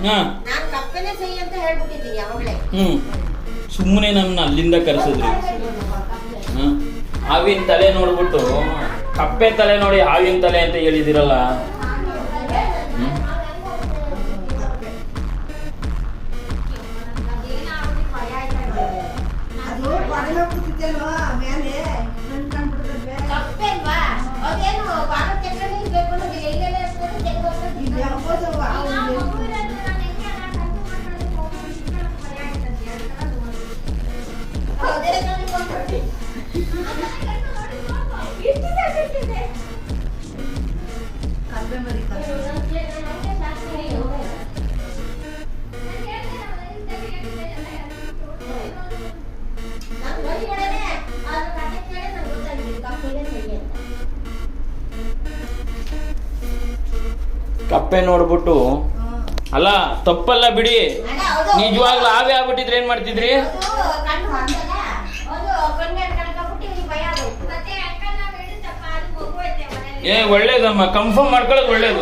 ನಾನು ಕಪ್ಪೆನೇ ಸೈ ಅಂತ ಹೇಳ್ಬಿಟ್ಟಿದ್ದೀನಿ ಯಾವಾಗಲೇ. ಸುಮ್ಮನೆ ನಮ್ಮನ್ನ ಅಲ್ಲಿಂದ ಕರೆಸಿದ್ರಿ. ಹಾವಿನ ತಲೆ ನೋಡ್ಬಿಟ್ಟು ಕಪ್ಪೆ ತಲೆ ನೋಡಿ ಹಾವಿನ ತಲೆ ಅಂತ ಹೇಳಿದಿರಲ್ಲ. ಕಪ್ಪೆ ನೋಡ್ಬಿಟ್ಟು ಅಲ್ಲ ತಪ್ಪಲ್ಲ ಬಿಡಿ, ನಿಜವಾಗ್ಲೂ ಹಾವೇ ಆಗ್ಬಿಟ್ಟಿದ್ರೆ ಏನ್ ಮಾಡ್ತಿದ್ರಿ? ಒಳ್ಳೇದಮ್ಮ, ಕನ್ಫರ್ಮ್ ಮಾಡ್ಕೊಳ್ಳೋದು ಒಳ್ಳೇದು.